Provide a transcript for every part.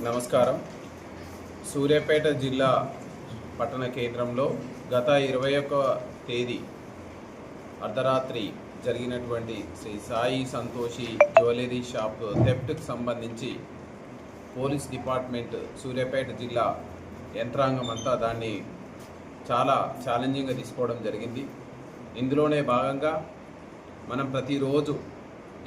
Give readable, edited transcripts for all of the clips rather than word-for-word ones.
నమస్కారం. సూర్యాపేట జిల్లా పట్టణ కేంద్రంలో గత 21వ తేదీ అర్ధరాత్రి జరిగినటువంటి శ్రీ సాయి సంతోషి జ్యువెలరీ షాప్ థెఫ్ట్కి సంబంధించి పోలీస్ డిపార్ట్మెంట్ సూర్యాపేట జిల్లా యంత్రాంగం అంతా దాన్ని చాలా ఛాలెంజింగ్గా తీసుకోవడం జరిగింది. ఇందులోనే భాగంగా మనం ప్రతిరోజు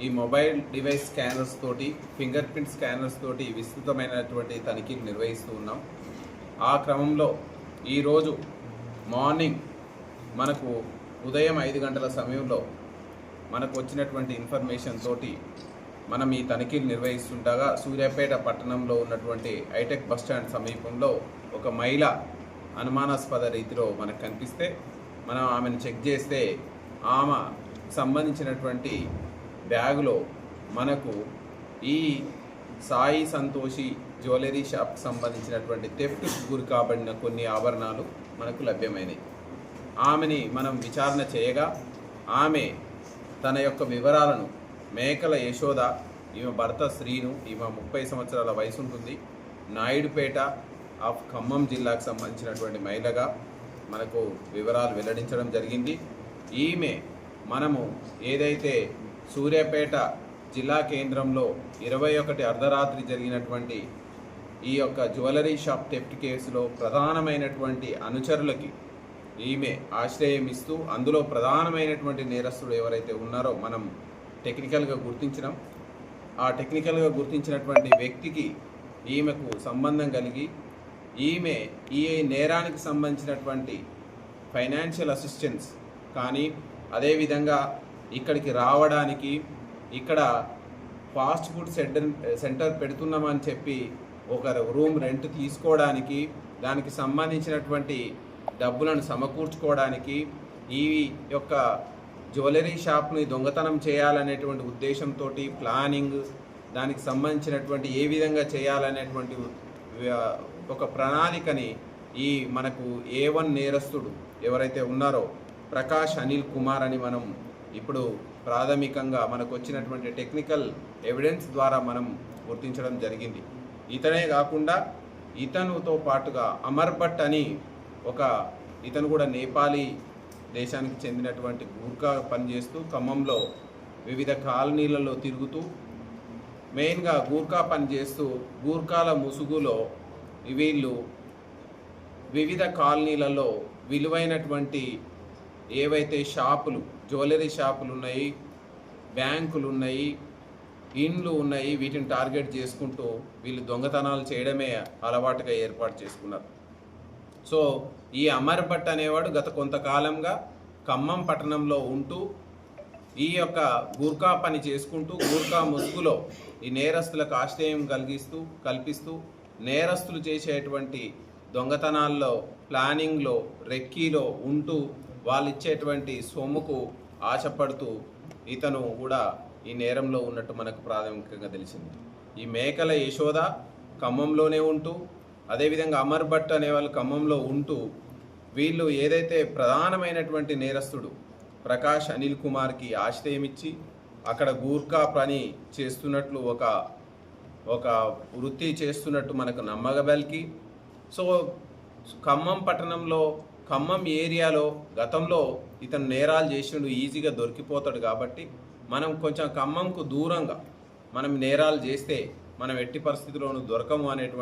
ఈ మొబైల్ డివైస్ స్కానర్స్ తోటి, ఫింగర్ ప్రింట్ స్కానర్స్ తోటి విస్తృతమైనటువంటి తనిఖీలు నిర్వహిస్తూ ఉన్నాం. ఆ క్రమంలో ఈరోజు మార్నింగ్ మనకు ఉదయం 5 గంటల సమయంలో మనకు వచ్చినటువంటి ఇన్ఫర్మేషన్ తోటి మనం ఈ తనిఖీలు నిర్వహిస్తుండగా సూర్యాపేట పట్టణంలో ఉన్నటువంటి హైటెక్ బస్టాండ్ సమీపంలో ఒక మహిళ అనుమానాస్పద రీతిలో మనకు కనిపిస్తే మనం ఆమెను చెక్ చేస్తే ఆమె సంబంధించినటువంటి బ్యాగులో మనకు ఈ సాయి సంతోషి జ్యువెలరీ షాప్కి సంబంధించినటువంటి థెఫ్ట్కి గురి కాబడిన కొన్ని ఆభరణాలు మనకు లభ్యమైనవి. ఆమెని మనం విచారణ చేయగా ఆమె తన యొక్క వివరాలను మేకల యశోద, ఈమె భర్త శ్రీను, ఈమె 30 సంవత్సరాల వయసు ఉంటుంది, నాయుడుపేట ఆఫ్ ఖమ్మం జిల్లాకు సంబంధించినటువంటి మహిళగా మనకు వివరాలు వెల్లడించడం జరిగింది. ఈమె మనము ఏదైతే సూర్యాపేట జిల్లా కేంద్రంలో 21 అర్ధరాత్రి జరిగినటువంటి ఈ యొక్క జ్యువెలరీ షాప్ థెఫ్ట్ కేసులో ప్రధానమైనటువంటి అనుచరులకి ఈమె ఆశ్రయం ఇస్తూ అందులో ప్రధానమైనటువంటి నేరస్తుడు ఎవరైతే ఉన్నారో మనం టెక్నికల్గా గుర్తించినాం. ఆ టెక్నికల్గా గుర్తించినటువంటి వ్యక్తికి ఈమెకు సంబంధం కలిగి ఈమె ఈ నేరానికి సంబంధించినటువంటి ఫైనాన్షియల్ అసిస్టెన్స్ కానీ అదేవిధంగా ఇక్కడికి రావడానికి, ఇక్కడ ఫాస్ట్ ఫుడ్ సెంటర్ పెడుతున్నామని చెప్పి ఒక రూమ్ రెంట్ తీసుకోవడానికి, దానికి సంబంధించినటువంటి డబ్బులను సమకూర్చుకోవడానికి, ఈ యొక్క జ్యువెలరీ షాప్ని దొంగతనం చేయాలనేటువంటి ఉద్దేశంతో ప్లానింగ్, దానికి సంబంధించినటువంటి ఏ విధంగా చేయాలనేటువంటి ఒక ప్రణాళికని ఈ మనకు A1 నేరస్తుడు ఎవరైతే ఉన్నారో ప్రకాష్ అనిల్ కుమార్ అని మనం ఇప్పుడు ప్రాథమికంగా మనకు వచ్చినటువంటి టెక్నికల్ ఎవిడెన్స్ ద్వారా మనం గుర్తించడం జరిగింది. ఇతనే కాకుండా ఇతనుతో పాటుగా అమర్ భట్ అని ఇతను కూడా నేపాలీ దేశానికి చెందినటువంటి గూర్ఖా పనిచేస్తూ ఖమ్మంలో వివిధ కాలనీలలో తిరుగుతూ మెయిన్గా గూర్ఖా పనిచేస్తూ గూర్ఖాల ముసుగులో వీళ్ళు వివిధ కాలనీలలో విలువైనటువంటి ఏవైతే షాపులు, జ్యువెలరీ షాపులు ఉన్నాయి, బ్యాంకులు ఉన్నాయి, ఇండ్లు ఉన్నాయి, వీటిని టార్గెట్ చేసుకుంటూ వీళ్ళు దొంగతనాలు చేయడమే అలవాటుగా ఏర్పాటు చేసుకున్నారు. సో ఈ అమర్ భట్ అనేవాడు గత కొంతకాలంగా ఖమ్మం పట్టణంలో ఉంటూ ఈ యొక్క గూర్ఖా పని చేసుకుంటూ గూర్ఖా ముసుగులో ఈ నేరస్తులకు ఆశ్రయం కల్పిస్తూ నేరస్తులు చేసేటువంటి దొంగతనాల్లో, ప్లానింగ్లో, రెక్కీలో ఉంటూ వాళ్ళు ఇచ్చేటువంటి సొమ్ముకు ఆశపడుతూ ఇతను కూడా ఈ నేరంలో ఉన్నట్టు మనకు ప్రాథమికంగా తెలిసింది. ఈ మేకల యశోద ఖమ్మంలోనే ఉంటూ, అదేవిధంగా అమర్ భట్ అనే వాళ్ళు ఖమ్మంలో ఉంటూ వీళ్ళు ఏదైతే ప్రధానమైనటువంటి నేరస్తుడు ప్రకాష్ అనిల్ కుమార్కి ఆశ్రయం ఇచ్చి అక్కడ గూర్ఖా పని చేస్తున్నట్లు ఒక వృత్తి చేస్తున్నట్టు మనకు నమ్మగబలికి, సో ఖమ్మం పట్టణంలో, ఖమ్మం ఏరియాలో గతంలో ఇతను నేరాలు చేసిండు, ఈజీగా దొరికిపోతాడు. కాబట్టి మనం కొంచెం ఖమ్మంకు దూరంగా మనం నేరాలు చేస్తే మనం ఎట్టి పరిస్థితుల్లోనూ దొరకము అనేటువంటి